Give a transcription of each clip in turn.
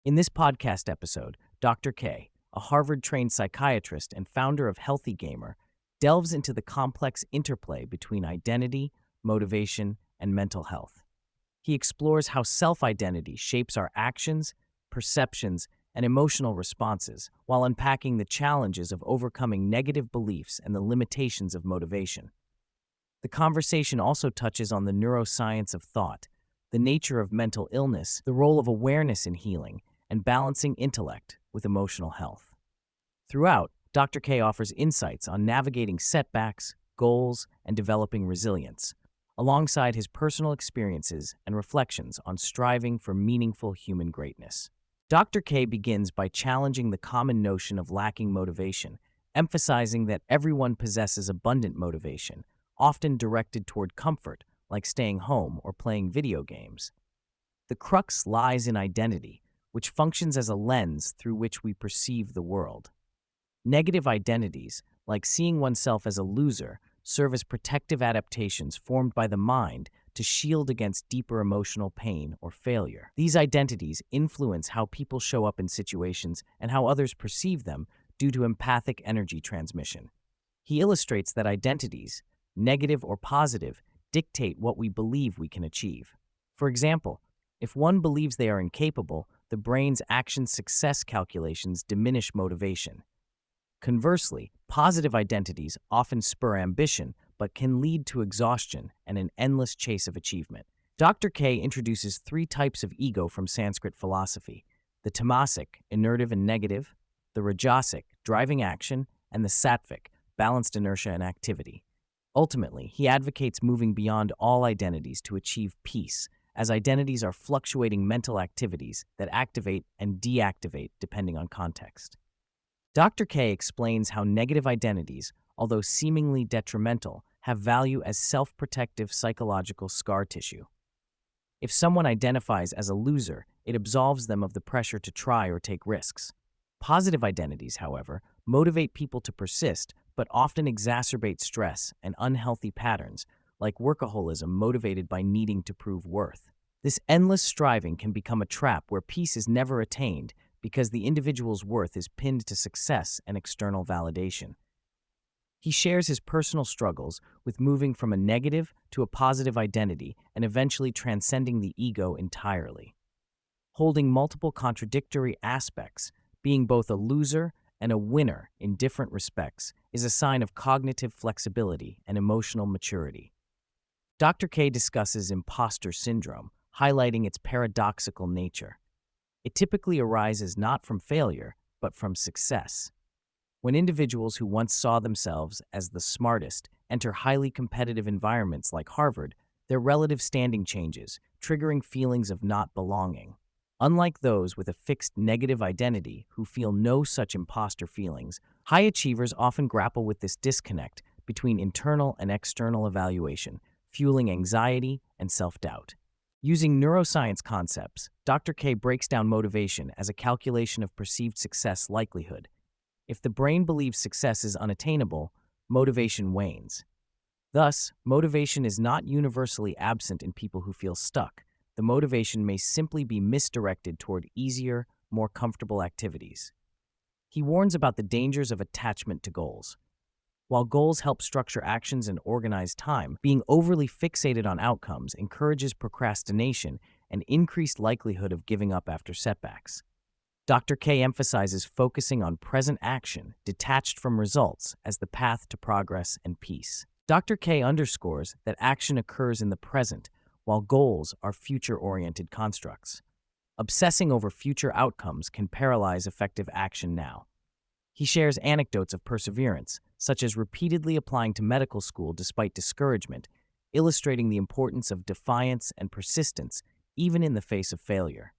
In this podcast episode, Dr. K, a Harvard trained psychiatrist and founder of Healthy Gamer, delves into the complex interplay between identity, motivation, and mental health. He explores how self identity shapes our actions, perceptions, and emotional responses while unpacking the challenges of overcoming negative beliefs and the limitations of motivation. The conversation also touches on the neuroscience of thought, the nature of mental illness, the role of awareness in healing, and balancing intellect with emotional health. Throughout, Dr. K offers insights on navigating setbacks, goals, and developing resilience, alongside his personal experiences and reflections on striving for meaningful human greatness. Dr. K begins by challenging the common notion of lacking motivation, emphasizing that everyone possesses abundant motivation, often directed toward comfort, like staying home or playing video games. The crux lies in identity, which functions as a lens through which we perceive the world. Negative identities, like seeing oneself as a loser, serve as protective adaptations formed by the mind to shield against deeper emotional pain or failure. These identities influence how people show up in situations and how others perceive them due to empathic energy transmission. He illustrates that identities, negative or positive, dictate what we believe we can achieve. For example, if one believes they are incapable, the brain's action success calculations diminish motivation. Conversely, positive identities often spur ambition but can lead to exhaustion and an endless chase of achievement. Dr. K introduces three types of ego from Sanskrit philosophy: the tamasic, inertive and negative; the rajasic, driving action; and the sattvic, balanced inertia and activity. Ultimately, he advocates moving beyond all identities to achieve peace, as identities are fluctuating mental activities that activate and deactivate depending on context. Dr. K explains how negative identities, although seemingly detrimental, have value as self-protective psychological scar tissue. If someone identifies as a loser, it absolves them of the pressure to try or take risks. Positive identities, however, motivate people to persist, but often exacerbate stress and unhealthy patterns, like workaholism motivated by needing to prove worth. This endless striving can become a trap where peace is never attained because the individual's worth is pinned to success and external validation. He shares his personal struggles with moving from a negative to a positive identity and eventually transcending the ego entirely. Holding multiple contradictory aspects, being both a loser and a winner in different respects, is a sign of cognitive flexibility and emotional maturity. Dr. K discusses imposter syndrome, highlighting its paradoxical nature. It typically arises not from failure, but from success. When individuals who once saw themselves as the smartest enter highly competitive environments like Harvard, their relative standing changes, triggering feelings of not belonging. Unlike those with a fixed negative identity who feel no such imposter feelings, high achievers often grapple with this disconnect between internal and external evaluation, fueling anxiety and self-doubt. Using neuroscience concepts, Dr. K breaks down motivation as a calculation of perceived success likelihood. If the brain believes success is unattainable, motivation wanes. Thus, motivation is not universally absent in people who feel stuck. The motivation may simply be misdirected toward easier, more comfortable activities. He warns about the dangers of attachment to goals. While goals help structure actions and organize time, being overly fixated on outcomes encourages procrastination and increased likelihood of giving up after setbacks. Dr. K emphasizes focusing on present action, detached from results, as the path to progress and peace. Dr. K underscores that action occurs in the present, while goals are future-oriented constructs. Obsessing over future outcomes can paralyze effective action now. He shares anecdotes of perseverance, such as repeatedly applying to medical school despite discouragement, illustrating the importance of defiance and persistence even in the face of failure.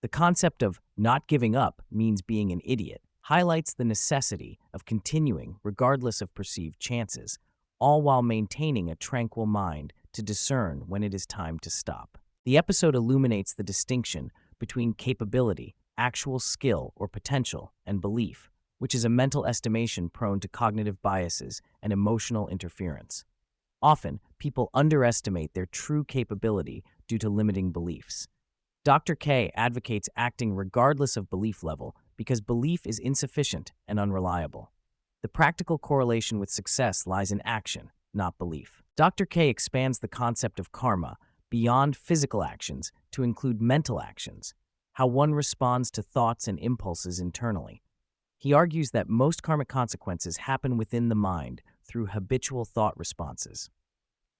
The concept of not giving up means being an idiot highlights the necessity of continuing regardless of perceived chances, all while maintaining a tranquil mind to discern when it is time to stop. The episode illuminates the distinction between capability, actual skill or potential, and belief, which is a mental estimation prone to cognitive biases and emotional interference. Often, people underestimate their true capability due to limiting beliefs. Dr. K advocates acting regardless of belief level because belief is insufficient and unreliable. The practical correlation with success lies in action, not belief. Dr. K expands the concept of karma beyond physical actions to include mental actions, how one responds to thoughts and impulses internally. He argues that most karmic consequences happen within the mind through habitual thought responses.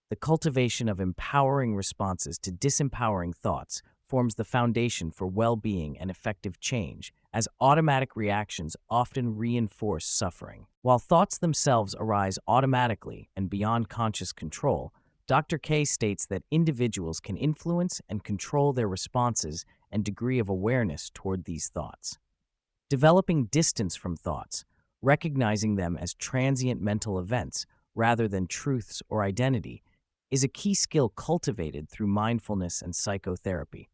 The cultivation of empowering responses to disempowering thoughts forms the foundation for well-being and effective change, as automatic reactions often reinforce suffering. While thoughts themselves arise automatically and beyond conscious control, Dr. K states that individuals can influence and control their responses and degree of awareness toward these thoughts. Developing distance from thoughts, recognizing them as transient mental events rather than truths or identity, is a key skill cultivated through mindfulness and psychotherapy.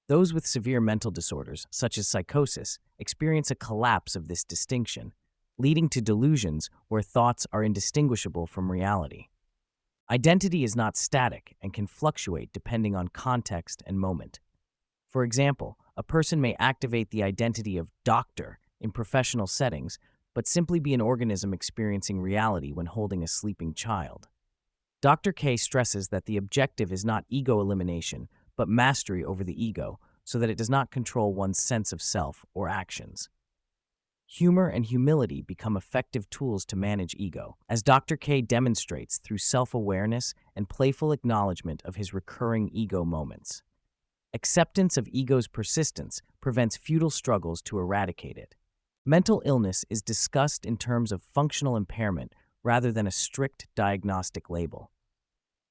Those with severe mental disorders, such as psychosis, experience a collapse of this distinction, leading to delusions where thoughts are indistinguishable from reality. Identity is not static and can fluctuate depending on context and moment. For example, a person may activate the identity of doctor in professional settings, but simply be an organism experiencing reality when holding a sleeping child. Dr. K stresses that the objective is not ego elimination, but mastery over the ego, so that it does not control one's sense of self or actions. Humor and humility become effective tools to manage ego, as Dr. K demonstrates through self-awareness and playful acknowledgement of his recurring ego moments. Acceptance of ego's persistence prevents futile struggles to eradicate it. Mental illness is discussed in terms of functional impairment rather than a strict diagnostic label.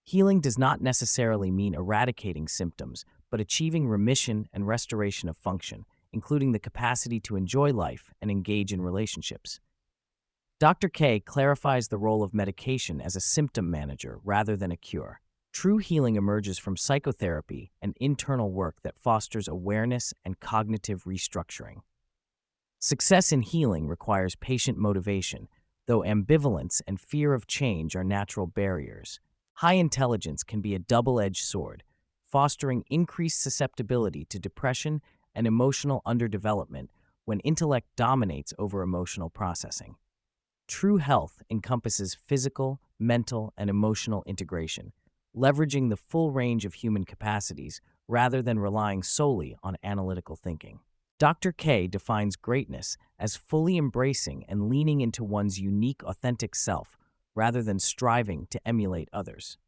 Healing does not necessarily mean eradicating symptoms, but achieving remission and restoration of function, including the capacity to enjoy life and engage in relationships. Dr. K clarifies the role of medication as a symptom manager rather than a cure. True healing emerges from psychotherapy and internal work that fosters awareness and cognitive restructuring. Success in healing requires patient motivation, though ambivalence and fear of change are natural barriers. High intelligence can be a double-edged sword, fostering increased susceptibility to depression and emotional underdevelopment when intellect dominates over emotional processing. True health encompasses physical, mental, and emotional integration, leveraging the full range of human capacities rather than relying solely on analytical thinking. Dr. K defines greatness as fully embracing and leaning into one's unique, authentic self, rather than striving to emulate others.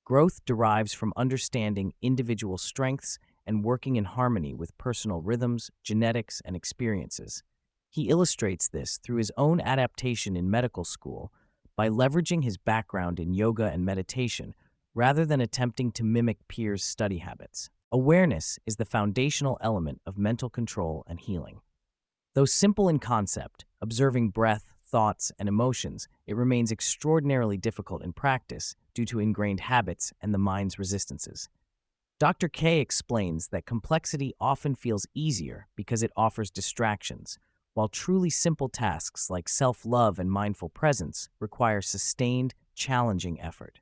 Growth derives from understanding individual strengths and working in harmony with personal rhythms, genetics, and experiences. He illustrates this through his own adaptation in medical school by leveraging his background in yoga and meditation rather than attempting to mimic peers' study habits. Awareness is the foundational element of mental control and healing. Though simple in concept, observing breath, thoughts, and emotions, it remains extraordinarily difficult in practice due to ingrained habits and the mind's resistances. Dr. K explains that complexity often feels easier because it offers distractions, while truly simple tasks like self-love and mindful presence require sustained, challenging effort.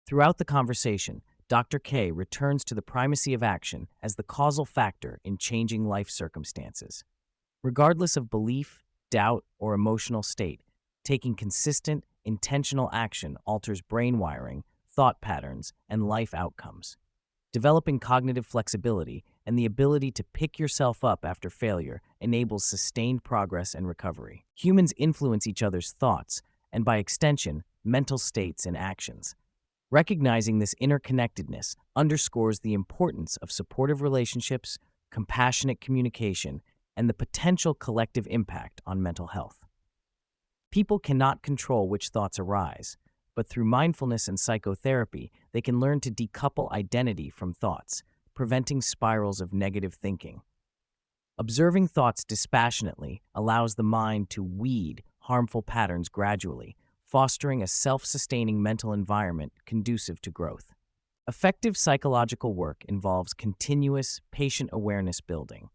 Throughout the conversation, Dr. K returns to the primacy of action as the causal factor in changing life circumstances. Regardless of belief, doubt, or emotional state, taking consistent, intentional action alters brain wiring, thought patterns, and life outcomes. Developing cognitive flexibility and the ability to pick yourself up after failure enables sustained progress and recovery. Humans influence each other's thoughts, and by extension, mental states and actions. Recognizing this interconnectedness underscores the importance of supportive relationships, compassionate communication, and the potential collective impact on mental health. People cannot control which thoughts arise, but through mindfulness and psychotherapy, they can learn to decouple identity from thoughts, preventing spirals of negative thinking. Observing thoughts dispassionately allows the mind to weed harmful patterns gradually, fostering a self-sustaining mental environment conducive to growth. Effective psychological work involves continuous, patient awareness building.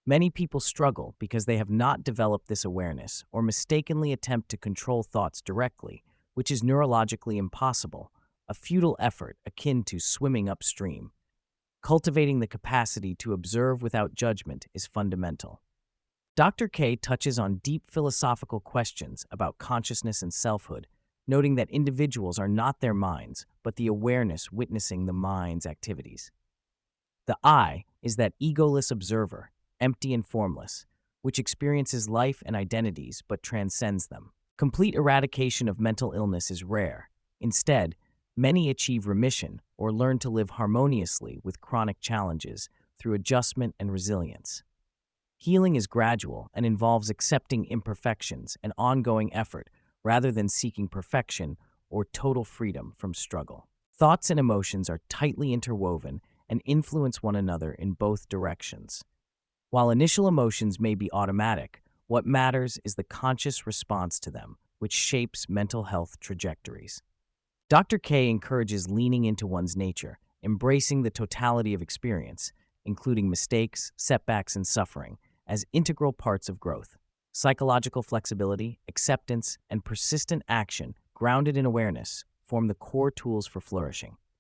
Many people struggle because they have not developed this awareness or mistakenly attempt to control thoughts directly, which is neurologically impossible, a futile effort akin to swimming upstream. Cultivating the capacity to observe without judgment is fundamental. Dr. K touches on deep philosophical questions about consciousness and selfhood, noting that individuals are not their minds, but the awareness witnessing the mind's activities. The I is that egoless observer, empty and formless, which experiences life and identities but transcends them. Complete eradication of mental illness is rare. Instead, many achieve remission or learn to live harmoniously with chronic challenges through adjustment and resilience. Healing is gradual and involves accepting imperfections and ongoing effort rather than seeking perfection or total freedom from struggle. Thoughts and emotions are tightly interwoven and influence one another in both directions. While initial emotions may be automatic, what matters is the conscious response to them, which shapes mental health trajectories. Dr. K encourages leaning into one's nature, embracing the totality of experience, including mistakes, setbacks, and suffering, as integral parts of growth. Psychological flexibility, acceptance, and persistent action grounded in awareness form the core tools for flourishing.